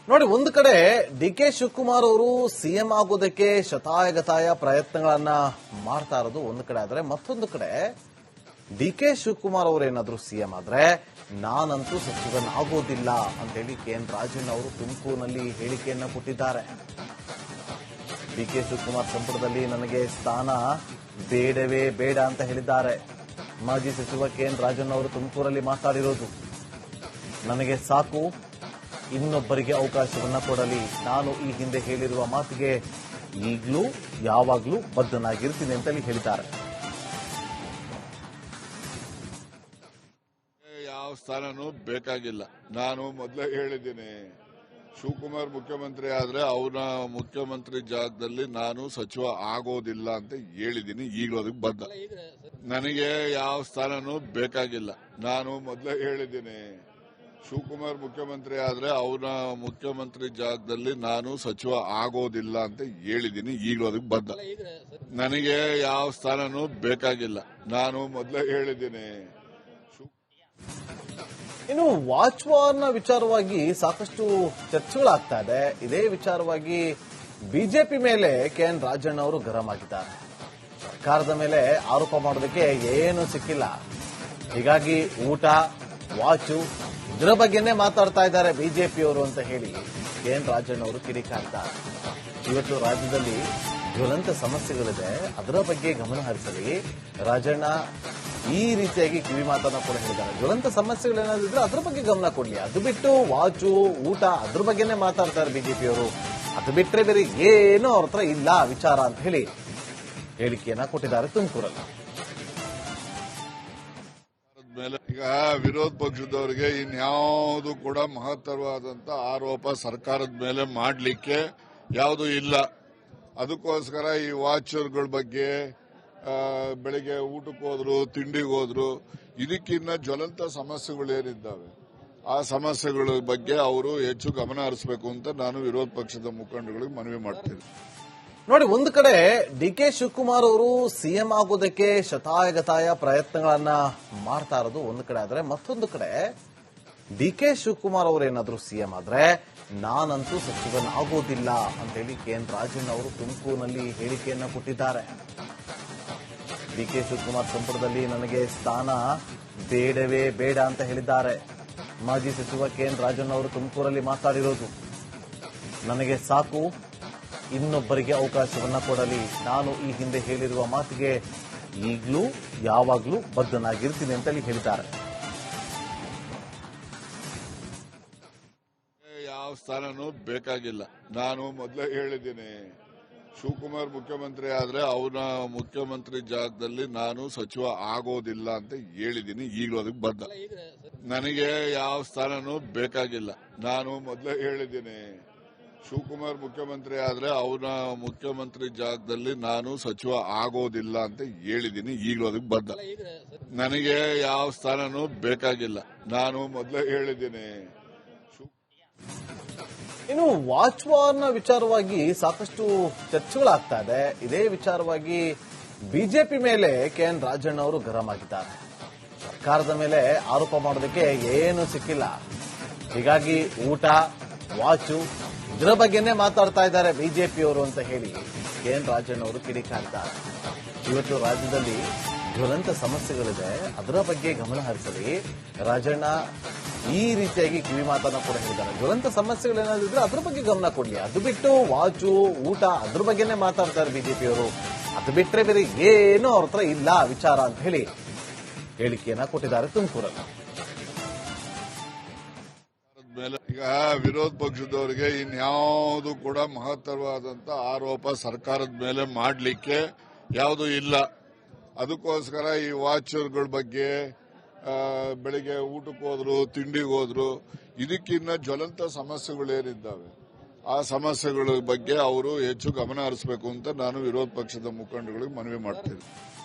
ನೋಡಿ, ಒಂದು ಕಡೆ ಡಿ ಕೆ ಶಿವಕುಮಾರ್ ಅವರು ಸಿಎಂ ಆಗೋದಕ್ಕೆ ಶತಾಯಗತಾಯ ಪ್ರಯತ್ನಗಳನ್ನ ಮಾಡ್ತಾ ಇರೋದು ಒಂದು ಕಡೆ ಆದ್ರೆ, ಮತ್ತೊಂದು ಕಡೆ ಡಿ ಕೆ ಶಿವಕುಮಾರ್ ಅವರು ಏನಾದ್ರೂ ಸಿಎಂ ಆದ್ರೆ ನಾನಂತೂ ಸಚಿವನಾಗೋದಿಲ್ಲ ಅಂತೇಳಿ ಕೆಎನ್ ರಾಜಣ್ಣ ಅವರು ತುಮಕೂರಿನಲ್ಲಿ ಹೇಳಿಕೆಯನ್ನ ಕೊಟ್ಟಿದ್ದಾರೆ. ಡಿ ಕೆ ಶಿವಕುಮಾರ್ ಸಂಪುಟದಲ್ಲಿ ನನಗೆ ಸ್ಥಾನ ಬೇಡವೇ ಬೇಡ ಅಂತ ಹೇಳಿದ್ದಾರೆ. ಮಾಜಿ ಸಚಿವ ಕೆಎನ್ ರಾಜಣ್ಣ ಅವರು ತುಮಕೂರಲ್ಲಿ ಮಾತಾಡಿರೋದು, ನನಗೆ ಸಾಕು, ಇನ್ನೊಬ್ಬರಿಗೆ ಅವಕಾಶವನ್ನ ಕೊಡಲಿ, ನಾನು ಈ ಹಿಂದೆ ಹೇಳಿರುವ ಮಾತಿಗೆ ಈಗಲೂ ಯಾವಾಗಲೂ ಬದ್ಧನಾಗಿರ್ತೀನಿ ಅಂತೇಳಿ ಹೇಳಿದ್ದಾರೆ. ಯಾವ ಸ್ಥಾನನೂ ಬೇಕಾಗಿಲ್ಲ. ನಾನು ಮೊದಲೇ ಹೇಳಿದ್ದೀನಿ, ಶಿವಕುಮಾರ್ ಮುಖ್ಯಮಂತ್ರಿ ಆದ್ರೆ ಅವನ ಮುಖ್ಯಮಂತ್ರಿ ಜಾಗದಲ್ಲಿ ನಾನು ಸಚಿವ ಆಗೋದಿಲ್ಲ ಅಂತ ಹೇಳಿದ್ದೀನಿ. ಈಗಲೂ ಅದಕ್ಕೆ ಬದ್ಧ. ನನಗೆ ಯಾವ ಸ್ಥಾನನೂ ಬೇಕಾಗಿಲ್ಲ. ನಾನು ಮೊದಲೇ ಹೇಳಿದ್ದೀನಿ, ಶಿವಕುಮಾರ್ ಮುಖ್ಯಮಂತ್ರಿ ಆದ್ರೆ ಅವನ ಮುಖ್ಯಮಂತ್ರಿ ಜಾಗದಲ್ಲಿ ನಾನು ಸಚಿವ ಆಗೋದಿಲ್ಲ ಅಂತ ಹೇಳಿದ್ದೀನಿ. ಈಗಲೂ ಅದಕ್ಕೆ ಬದ್ಧ. ನನಗೆ ಯಾವ ಸ್ಥಾನನೂ ಬೇಕಾಗಿಲ್ಲ. ನಾನು ಮೊದಲೇ ಹೇಳಿದ್ದೀನಿ. ಇನ್ನು ವಾಚ್ವಾರ್ನ ವಿಚಾರವಾಗಿ ಸಾಕಷ್ಟು ಚರ್ಚೆಗಳಾಗ್ತಾ ಇದೆ. ಇದೇ ವಿಚಾರವಾಗಿ ಬಿಜೆಪಿ ಮೇಲೆ ಕೆಎನ್ ರಾಜಣ್ಣ ಅವರು ಗರಂ ಆಗಿದ್ದಾರೆ. ಸರ್ಕಾರದ ಮೇಲೆ ಆರೋಪ ಮಾಡೋದಕ್ಕೆ ಏನು ಸಿಕ್ಕಿಲ್ಲ, ಹೀಗಾಗಿ ಊಟ, ವಾಚು ಇದರ ಬಗ್ಗೆನೇ ಮಾತಾಡ್ತಾ ಇದ್ದಾರೆ ಬಿಜೆಪಿಯವರು ಅಂತ ಹೇಳಿ ಕೆಎನ್ ರಾಜಣ್ಣ ಅವರು ಕಿಡಿಕಾರ್ತಾರೆ. ಇವತ್ತು ರಾಜ್ಯದಲ್ಲಿ ಜ್ವಲಂತ ಸಮಸ್ಯೆಗಳಿದೆ, ಅದರ ಬಗ್ಗೆ ಗಮನ ಹರಿಸಲಿ. ರಾಜಣ್ಣ ಈ ರೀತಿಯಾಗಿ ಕಿವಿ ಮಾತನ್ನ ಕೂಡ ಹೇಳಿದ್ದಾರೆ. ಜ್ವಲಂತ ಸಮಸ್ಯೆಗಳೇನಾದಿದ್ರೆ ಅದ್ರ ಬಗ್ಗೆ ಗಮನ ಕೊಡ್ಲಿ, ಅದು ಬಿಟ್ಟು ವಾಚು, ಊಟ ಅದ್ರ ಬಗ್ಗೆನೇ ಮಾತಾಡ್ತಾರೆ ಬಿಜೆಪಿಯವರು. ಅದು ಬಿಟ್ರೆ ಬೇರೆ ಏನೂ ಅವ್ರ ಹತ್ರ ಇಲ್ಲ ವಿಚಾರ ಅಂತ ಹೇಳಿ ಹೇಳಿಕೆಯನ್ನ ಕೊಟ್ಟಿದ್ದಾರೆ ತುಮಕೂರಲ್ಲಿ. ಈಗ ವಿರೋಧ ಪಕ್ಷದವರಿಗೆ ಇನ್ಯಾವುದು ಕೂಡ ಮಹತ್ತರವಾದಂತ ಆರೋಪ ಸರ್ಕಾರದ ಮೇಲೆ ಮಾಡಲಿಕ್ಕೆ ಯಾವುದು ಇಲ್ಲ. ಅದಕ್ಕೋಸ್ಕರ ಈ ವಾಚರ್ಗಳ ಬಗ್ಗೆ ಬೆಳಿಗ್ಗೆ ಊಟಕ್ಕೆ ಹೋದ್ರು, ತಿಂಡಿಗೆ ಹೋದ್ರು, ಇದಕ್ಕಿನ್ನ ಜ್ವಲಂತ ಸಮಸ್ಯೆಗಳೇನಿದ್ದಾವೆ ಆ ಸಮಸ್ಯೆಗಳ ಬಗ್ಗೆ ಅವರು ಹೆಚ್ಚು ಗಮನ ಹರಿಸಬೇಕು ಅಂತ ನಾನು ವಿರೋಧ ಪಕ್ಷದ ಮುಖಂಡಗಳಿಗೆ ಮನವಿ ಮಾಡ್ತೀನಿ. ನೋಡಿ, ಒಂದು ಕಡೆ ಡಿ ಕೆ ಶಿವಕುಮಾರ್ ಅವರು ಸಿಎಂ ಆಗೋದಕ್ಕೆ ಶತಾಯಗತಾಯ ಪ್ರಯತ್ನಗಳನ್ನ ಮಾಡ್ತಾ ಇರೋದು ಒಂದು ಕಡೆ ಆದ್ರೆ, ಮತ್ತೊಂದು ಕಡೆ ಡಿ ಕೆ ಶಿವಕುಮಾರ್ ಅವರು ಏನಾದ್ರೂ ಸಿಎಂ ಆದ್ರೆ ನಾನಂತೂ ಸಚಿವನಾಗೋದಿಲ್ಲ ಅಂತೇಳಿ ಕೆಎನ್ ರಾಜಣ್ಣ ಅವರು ತುಮಕೂರಿನಲ್ಲಿ ಹೇಳಿಕೆಯನ್ನ ಕೊಟ್ಟಿದ್ದಾರೆ. ಡಿ ಕೆ ಶಿವಕುಮಾರ್ ಸಂಪುಟದಲ್ಲಿ ನನಗೆ ಸ್ಥಾನ ಬೇಡವೇ ಬೇಡ ಅಂತ ಹೇಳಿದ್ದಾರೆ. ಮಾಜಿ ಸಚಿವ ಕೆಎನ್ ರಾಜಣ್ಣ ಅವರು ತುಮಕೂರಲ್ಲಿ ಮಾತಾಡಿರೋದು, ನನಗೆ ಸಾಕು, ಇನ್ನೊಬ್ಬರಿಗೆ ಅವಕಾಶವನ್ನ ಕೊಡಲಿ, ನಾನು ಈ ಹಿಂದೆ ಹೇಳಿರುವ ಮಾತಿಗೆ ಈಗಲೂ ಯಾವಾಗಲೂ ಬದ್ಧನಾಗಿರ್ತೀನಿ ಅಂತೇಳಿ ಹೇಳಿದ್ದಾರೆ. ಯಾವ ಸ್ಥಾನನೂ ಬೇಕಾಗಿಲ್ಲ. ನಾನು ಮೊದಲೇ ಹೇಳಿದ್ದೀನಿ, ಶಿವಕುಮಾರ್ ಮುಖ್ಯಮಂತ್ರಿ ಆದ್ರೆ ಅವನ ಮುಖ್ಯಮಂತ್ರಿ ಜಾಗದಲ್ಲಿ ನಾನು ಸಚಿವ ಆಗೋದಿಲ್ಲ ಅಂತ ಹೇಳಿದ್ದೀನಿ. ಈಗಲೂ ಅದಕ್ಕೆ ಬದ್ಧ. ನನಗೆ ಯಾವ ಸ್ಥಾನನೂ ಬೇಕಾಗಿಲ್ಲ. ನಾನು ಮೊದಲೇ ಹೇಳಿದ್ದೀನಿ, ಶಿವಕುಮಾರ್ ಮುಖ್ಯಮಂತ್ರಿ ಆದ್ರೆ ಅವನ ಮುಖ್ಯಮಂತ್ರಿ ಜಾಗದಲ್ಲಿ ನಾನು ಸಚಿವ ಆಗೋದಿಲ್ಲ ಅಂತ ಹೇಳಿದ್ದೀನಿ. ಈಗಲೂ ಅದಕ್ಕೆ ಬದ್ಧ. ನನಗೆ ಯಾವ ಸ್ಥಾನನೂ ಬೇಕಾಗಿಲ್ಲ. ನಾನು ಮೊದಲೇ ಹೇಳಿದ್ದೀನಿ. ಇನ್ನು ವಾಚ್ವಾರ್ನ ವಿಚಾರವಾಗಿ ಸಾಕಷ್ಟು ಚರ್ಚೆಗಳಾಗ್ತಾ ಇದೆ. ಇದೇ ವಿಚಾರವಾಗಿ ಬಿಜೆಪಿ ಮೇಲೆ ಕೆಎನ್ ರಾಜಣ್ಣ ಅವರು ಗರಂ ಆಗಿದ್ದಾರೆ. ಸರ್ಕಾರದ ಮೇಲೆ ಆರೋಪ ಮಾಡೋದಕ್ಕೆ ಏನು ಸಿಕ್ಕಿಲ್ಲ, ಹೀಗಾಗಿ ಊಟ, ವಾಚು ಇದರ ಬಗ್ಗೆನೇ ಮಾತಾಡ್ತಾ ಇದ್ದಾರೆ ಬಿಜೆಪಿಯವರು ಅಂತ ಹೇಳಿ ಕೆಎನ್ ರಾಜಣ್ಣ ಅವರು ಕಿಡಿಕಾರ್ತಾರೆ. ಇವತ್ತು ರಾಜ್ಯದಲ್ಲಿ ಜ್ವಲಂತ ಸಮಸ್ಯೆಗಳಿದೆ, ಅದರ ಬಗ್ಗೆ ಗಮನ ಹರಿಸಲಿ. ರಾಜಣ್ಣ ಈ ರೀತಿಯಾಗಿ ಕಿವಿ ಮಾತನ್ನ ಕೂಡ ಹೇಳಿದ್ದಾರೆ. ಜ್ವಲಂತ ಸಮಸ್ಯೆಗಳೇನಾದಿದ್ರೆ ಅದ್ರ ಬಗ್ಗೆ ಗಮನ ಕೊಡ್ಲಿ, ಅದು ಬಿಟ್ಟು ವಾಚು, ಊಟ ಅದ್ರ ಬಗ್ಗೆನೇ ಮಾತಾಡ್ತಾರೆ ಬಿಜೆಪಿಯವರು. ಅದು ಬಿಟ್ರೆ ಬೇರೆ ಏನೂ ಅವ್ರ ಹತ್ರ ಇಲ್ಲ ವಿಚಾರ ಅಂತ ಹೇಳಿ ಹೇಳಿಕೆಯನ್ನ ಕೊಟ್ಟಿದ್ದಾರೆ ತುಮಕೂರಲ್ಲಿ. ಈಗ ವಿರೋಧ ಪಕ್ಷದವರಿಗೆ ಇನ್ಯಾವುದು ಕೂಡ ಮಹತ್ತರವಾದಂತ ಆರೋಪ ಸರ್ಕಾರದ ಮೇಲೆ ಮಾಡಲಿಕ್ಕೆ ಯಾವುದು ಇಲ್ಲ. ಅದಕ್ಕೋಸ್ಕರ ಈ ವಾಚರ್ಗಳ ಬಗ್ಗೆ ಬೆಳಿಗ್ಗೆ ಊಟಕ್ಕೆ ಹೋದ್ರು, ತಿಂಡಿಗೆ ಹೋದ್ರು, ಇದಕ್ಕಿನ್ನ ಜ್ವಲಂತ ಸಮಸ್ಯೆಗಳೇನಿದ್ದಾವೆ ಆ ಸಮಸ್ಯೆಗಳ ಬಗ್ಗೆ ಅವರು ಹೆಚ್ಚು ಗಮನ ಹರಿಸಬೇಕು ಅಂತ ನಾನು ವಿರೋಧ ಪಕ್ಷದ ಮುಖಂಡಗಳಿಗೆ ಮನವಿ ಮಾಡ್ತೀನಿ.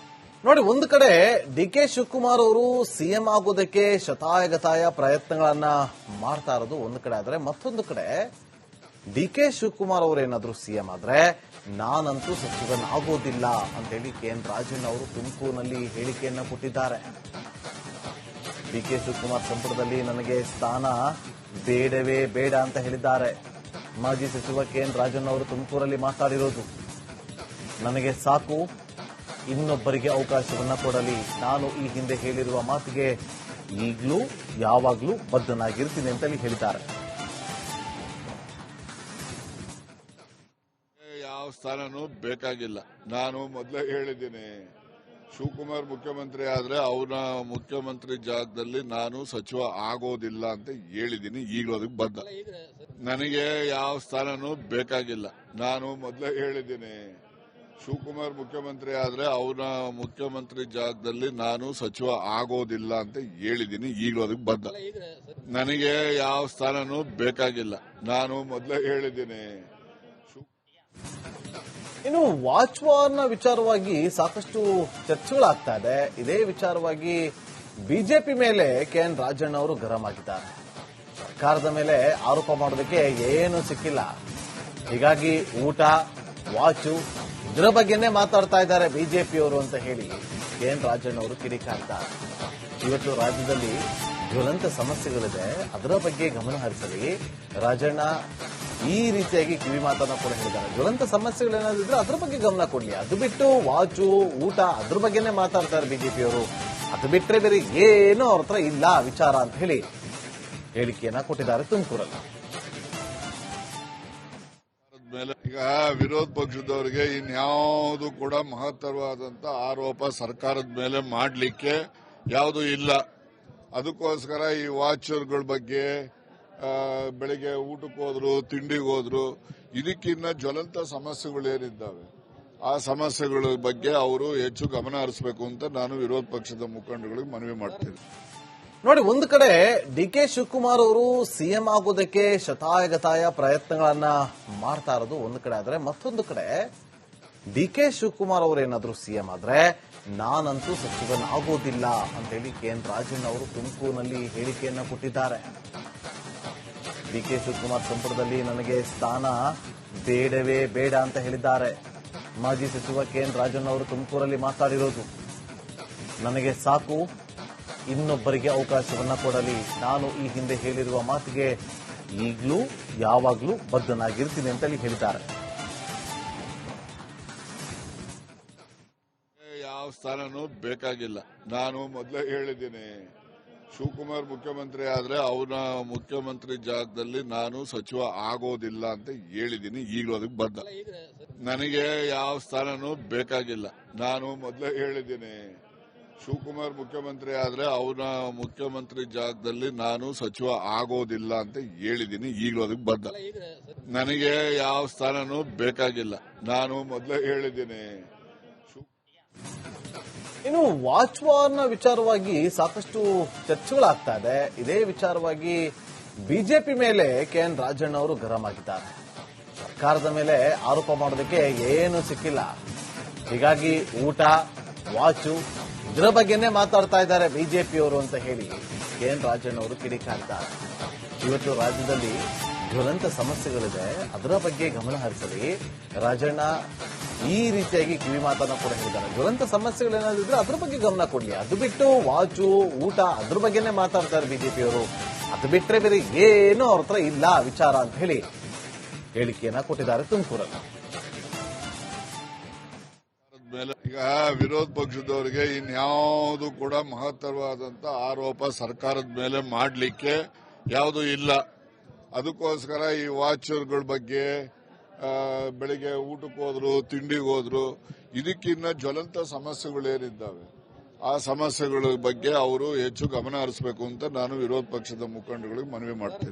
ನೋಡಿ, ಒಂದು ಕಡೆ ಡಿ ಕೆ ಶಿವಕುಮಾರ್ ಅವರು ಸಿಎಂ ಆಗೋದಕ್ಕೆ ಶತಾಯಗತಾಯ ಪ್ರಯತ್ನಗಳನ್ನ ಮಾಡ್ತಾ ಇರೋದು ಒಂದು ಕಡೆ ಆದ್ರೆ, ಮತ್ತೊಂದು ಕಡೆ ಡಿ ಕೆ ಶಿವಕುಮಾರ್ ಅವರು ಏನಾದ್ರೂ ಸಿಎಂ ಆದ್ರೆ ನಾನಂತೂ ಸಚಿವನಾಗೋದಿಲ್ಲ ಅಂತೇಳಿ ಕೆಎನ್ ರಾಜಣ್ಣ ಅವರು ತುಮಕೂರಿನಲ್ಲಿ ಹೇಳಿಕೆಯನ್ನ ಕೊಟ್ಟಿದ್ದಾರೆ. ಡಿ ಕೆ ಶಿವಕುಮಾರ್ ಸಂಪುಟದಲ್ಲಿ ನನಗೆ ಸ್ಥಾನ ಬೇಡವೇ ಬೇಡ ಅಂತ ಹೇಳಿದ್ದಾರೆ. ಮಾಜಿ ಸಚಿವ ಕೆಎನ್ ರಾಜಣ್ಣ ಅವರು ತುಮಕೂರಲ್ಲಿ ಮಾತಾಡಿರೋದು, ನನಗೆ ಸಾಕು, ಇನ್ನೊಬ್ಬರಿಗೆ ಅವಕಾಶವನ್ನ ಕೊಡಲಿ. ನಾನು ಈ ಹಿಂದೆ ಹೇಳಿರುವ ಮಾತಿಗೆ ಈಗಲೂ ಯಾವಾಗಲೂ ಬದ್ಧನಾಗಿರ್ತೀನಿ ಅಂತೇಳಿ ಹೇಳಿದ್ದಾರೆ. ಯಾವ ಸ್ಥಾನನೂ ಬೇಕಾಗಿಲ್ಲ. ನಾನು ಮೊದಲೇ ಹೇಳಿದ್ದೀನಿ, ಶಿವಕುಮಾರ್ ಮುಖ್ಯಮಂತ್ರಿ ಆದ್ರೆ ಅವನ ಮುಖ್ಯಮಂತ್ರಿ ಜಾಗದಲ್ಲಿ ನಾನು ಸಚಿವ ಆಗೋದಿಲ್ಲ ಅಂತ ಹೇಳಿದ್ದೀನಿ. ಈಗಲೂ ಅದಕ್ಕೆ ಬದ್ಧ. ನನಗೆ ಯಾವ ಸ್ಥಾನನೂ ಬೇಕಾಗಿಲ್ಲ. ನಾನು ಮೊದಲೇ ಹೇಳಿದ್ದೀನಿ, ಶಿವಕುಮಾರ್ ಮುಖ್ಯಮಂತ್ರಿ ಆದ್ರೆ ಅವನ ಮುಖ್ಯಮಂತ್ರಿ ಜಾಗದಲ್ಲಿ ನಾನು ಸಚಿವ ಆಗೋದಿಲ್ಲ ಅಂತ ಹೇಳಿದ್ದೀನಿ. ಈಗಲೂ ಅದಕ್ಕೆ ಬದ್ಧ. ನನಗೆ ಯಾವ ಸ್ಥಾನನೂ ಬೇಕಾಗಿಲ್ಲ. ನಾನು ಮೊದಲೇ ಹೇಳಿದ್ದೀನಿ. ಇನ್ನು ವಾಚ್ ವಾರ್ನ ವಿಚಾರವಾಗಿ ಸಾಕಷ್ಟು ಚರ್ಚೆಗಳಾಗ್ತಾ ಇದೆ. ಇದೇ ವಿಚಾರವಾಗಿ ಬಿಜೆಪಿ ಮೇಲೆ ಕೆಎನ್ ರಾಜಣ್ಣ ಅವರು ಗರಂ ಆಗಿದ್ದಾರೆ. ಸರ್ಕಾರದ ಮೇಲೆ ಆರೋಪ ಮಾಡೋದಕ್ಕೆ ಏನು ಸಿಕ್ಕಿಲ್ಲ, ಹೀಗಾಗಿ ಊಟ, ವಾಚು ಇದರ ಬಗ್ಗೆನೇ ಮಾತಾಡ್ತಾ ಇದ್ದಾರೆ ಬಿಜೆಪಿಯವರು ಅಂತ ಹೇಳಿ ಕೆಎನ್ ರಾಜಣ್ಣ ಅವರು ಕಿಡಿಕಾರ್ತಾರೆ. ಇವತ್ತು ರಾಜ್ಯದಲ್ಲಿ ಜ್ವಲಂತ ಸಮಸ್ಯೆಗಳಿದೆ, ಅದರ ಬಗ್ಗೆ ಗಮನ ಹರಿಸಲಿ. ರಾಜಣ್ಣ ಈ ರೀತಿಯಾಗಿ ಕಿವಿ ಮಾತನ್ನ ಕೂಡ ಹೇಳಿದ್ದಾರೆ. ಜ್ವಲಂತ ಸಮಸ್ಯೆಗಳೇನಾದಿದ್ರೆ ಅದ್ರ ಬಗ್ಗೆ ಗಮನ ಕೊಡ್ಲಿ, ಅದು ಬಿಟ್ಟು ವಾಚು, ಊಟ ಅದ್ರ ಬಗ್ಗೆನೇ ಮಾತಾಡ್ತಾರೆ ಬಿಜೆಪಿಯವರು. ಅದು ಬಿಟ್ಟರೆ ಬೇರೆ ಏನೂ ಅವ್ರ ಹತ್ರ ಇಲ್ಲ ವಿಚಾರ ಅಂತ ಹೇಳಿ ಹೇಳಿಕೆಯನ್ನ ಕೊಟ್ಟಿದ್ದಾರೆ ತುಮಕೂರಲ್ಲಿ. ಈಗ ವಿರೋಧ ಪಕ್ಷದವರಿಗೆ ಇನ್ಯಾವುದು ಕೂಡ ಮಹತ್ತರವಾದಂತ ಆರೋಪ ಸರ್ಕಾರದ ಮೇಲೆ ಮಾಡಲಿಕ್ಕೆ ಯಾವುದು ಇಲ್ಲ. ಅದಕ್ಕೋಸ್ಕರ ಈ ವಾಚರ್ಗಳ ಬಗ್ಗೆ ಬೆಳಿಗ್ಗೆ ಊಟಕ್ಕೆ ಹೋದ್ರು, ತಿಂಡಿಗೆ ಹೋದ್ರು, ಇದಕ್ಕಿನ್ನ ಜ್ವಲಂತ ಸಮಸ್ಯೆಗಳೇನಿದ್ದಾವೆ ಆ ಸಮಸ್ಯೆಗಳ ಬಗ್ಗೆ ಅವರು ಹೆಚ್ಚು ಗಮನ ಹರಿಸಬೇಕು ಅಂತ ನಾನು ವಿರೋಧ ಪಕ್ಷದ ಮುಖಂಡಗಳಿಗೆ ಮನವಿ ಮಾಡ್ತೀನಿ. ನೋಡಿ, ಒಂದು ಕಡೆ ಡಿಕೆ ಶಿವಕುಮಾರ್ ಅವರು ಸಿಎಂ ಆಗೋದಕ್ಕೆ ಶತಾಯಗತಾಯ ಪ್ರಯತ್ನಗಳನ್ನ ಮಾಡ್ತಾ ಇರೋದು ಒಂದು ಕಡೆ ಆದ್ರೆ, ಮತ್ತೊಂದು ಕಡೆ ಡಿಕೆ ಶಿವಕುಮಾರ್ ಅವರು ಏನಾದ್ರೂ ಸಿಎಂ ಆದ್ರೆ ನಾನಂತೂ ಸಚಿವನಾಗೋದಿಲ್ಲ ಅಂತೇಳಿ ಕೆಎನ್ ರಾಜಣ್ಣ ಅವರು ತುಮಕೂರಿನಲ್ಲಿ ಹೇಳಿಕೆಯನ್ನ ಕೊಟ್ಟಿದ್ದಾರೆ. ಡಿಕೆ ಶಿವಕುಮಾರ್ ಸಂಪುಟದಲ್ಲಿ ನನಗೆ ಸ್ಥಾನ ಬೇಡವೇ ಬೇಡ ಅಂತ ಹೇಳಿದ್ದಾರೆ. ಮಾಜಿ ಸಚಿವ ಕೆಎನ್ ರಾಜಣ್ಣ ಅವರು ತುಮಕೂರಲ್ಲಿ ಮಾತಾಡಿರೋದು, ನನಗೆ ಸಾಕು, ಇನ್ನೊಬ್ಬರಿಗೆ ಅವಕಾಶವನ್ನ ಕೊಡಲಿ. ನಾನು ಈ ಹಿಂದೆ ಹೇಳಿರುವ ಮಾತಿಗೆ ಈಗಲೂ ಯಾವಾಗಲೂ ಬದ್ಧನಾಗಿರ್ತೀನಿ ಅಂತೇಳಿ ಹೇಳಿದ್ದಾರೆ. ಯಾವ ಸ್ಥಾನನೂ ಬೇಕಾಗಿಲ್ಲ. ನಾನು ಮೊದಲೇ ಹೇಳಿದ್ದೀನಿ, ಶಿವಕುಮಾರ್ ಮುಖ್ಯಮಂತ್ರಿ ಆದ್ರೆ ಅವನ ಮುಖ್ಯಮಂತ್ರಿ ಜಾಗದಲ್ಲಿ ನಾನು ಸಚಿವ ಆಗೋದಿಲ್ಲ ಅಂತ ಹೇಳಿದ್ದೀನಿ. ಈಗಲೂ ಅದಕ್ಕೆ ಬದ್ಧ. ನನಗೆ ಯಾವ ಸ್ಥಾನನೂ ಬೇಕಾಗಿಲ್ಲ. ನಾನು ಮೊದಲೇ ಹೇಳಿದ್ದೀನಿ, ಶಿವಕುಮಾರ್ ಮುಖ್ಯಮಂತ್ರಿ ಆದ್ರೆ ಅವನ ಮುಖ್ಯಮಂತ್ರಿ ಜಾಗದಲ್ಲಿ ನಾನು ಸಚಿವ ಆಗೋದಿಲ್ಲ ಅಂತ ಹೇಳಿದ್ದೀನಿ. ಈಗಲೂ ಅದಕ್ಕೆ ಬದ್ಧ. ನನಗೆ ಯಾವ ಸ್ಥಾನನೂ ಬೇಕಾಗಿಲ್ಲ. ನಾನು ಮೊದಲೇ ಹೇಳಿದ್ದೀನಿ. ಇನ್ನು ವಾಚ್ ವಾರ್ನ ವಿಚಾರವಾಗಿ ಸಾಕಷ್ಟು ಚರ್ಚೆಗಳಾಗ್ತಾ ಇದೆ. ಇದೇ ವಿಚಾರವಾಗಿ ಬಿಜೆಪಿ ಮೇಲೆ ಕೆಎನ್ ರಾಜಣ್ಣ ಅವರು ಗರಂ ಆಗಿದ್ದಾರೆ. ಸರ್ಕಾರದ ಮೇಲೆ ಆರೋಪ ಮಾಡೋದಕ್ಕೆ ಏನು ಸಿಕ್ಕಿಲ್ಲ, ಹೀಗಾಗಿ ಊಟ, ವಾಚು ಇದರ ಬಗ್ಗೆನೇ ಮಾತಾಡ್ತಾ ಇದ್ದಾರೆ ಬಿಜೆಪಿಯವರು ಅಂತ ಹೇಳಿ ಕೆಎನ್ ರಾಜಣ್ಣ ಅವರು ಕಿಡಿಕಾರ್ತಾರೆ. ಇವತ್ತು ರಾಜ್ಯದಲ್ಲಿ ಜ್ವಲಂತ ಸಮಸ್ಯೆಗಳಿದೆ, ಅದರ ಬಗ್ಗೆ ಗಮನ ಹರಿಸಲಿ. ರಾಜಣ್ಣ ಈ ರೀತಿಯಾಗಿ ಕಿವಿ ಮಾತನ್ನ ಕೂಡ ಹೇಳಿದ್ದಾರೆ. ಜ್ವಲಂತ ಸಮಸ್ಯೆಗಳೇನಾದಿದ್ರೆ ಅದ್ರ ಬಗ್ಗೆ ಗಮನ ಕೊಡ್ಲಿ, ಅದು ಬಿಟ್ಟು ವಾಚು, ಊಟ ಅದ್ರ ಬಗ್ಗೆನೇ ಮಾತಾಡ್ತಾರೆ ಬಿಜೆಪಿಯವರು. ಅದು ಬಿಟ್ಟರೆ ಬೇರೆ ಏನೂ ಅವ್ರ ಹತ್ರ ಇಲ್ಲ ವಿಚಾರ ಅಂತ ಹೇಳಿ ಹೇಳಿಕೆಯನ್ನ ಕೊಟ್ಟಿದ್ದಾರೆ ತುಮಕೂರಲ್ಲಿ. ಈಗ ವಿರೋಧ ಪಕ್ಷದವರಿಗೆ ಇನ್ಯಾವುದು ಕೂಡ ಮಹತ್ತರವಾದಂತ ಆರೋಪ ಸರ್ಕಾರದ ಮೇಲೆ ಮಾಡಲಿಕ್ಕೆ ಯಾವುದು ಇಲ್ಲ. ಅದಕ್ಕೋಸ್ಕರ ಈ ವಾಚರ್ಗಳ ಬಗ್ಗೆ ಬೆಳಿಗ್ಗೆ ಊಟಕ್ಕೆ ಹೋದ್ರು, ತಿಂಡಿಗೆ ಹೋದ್ರು, ಇದಕ್ಕಿನ್ನ ಜ್ವಲಂತ ಸಮಸ್ಯೆಗಳೇನಿದ್ದಾವೆ ಆ ಸಮಸ್ಯೆಗಳ ಬಗ್ಗೆ ಅವರು ಹೆಚ್ಚು ಗಮನ ಹರಿಸಬೇಕು ಅಂತ ನಾನು ವಿರೋಧ ಪಕ್ಷದ ಮುಖಂಡಗಳಿಗೆ ಮನವಿ ಮಾಡ್ತೀನಿ.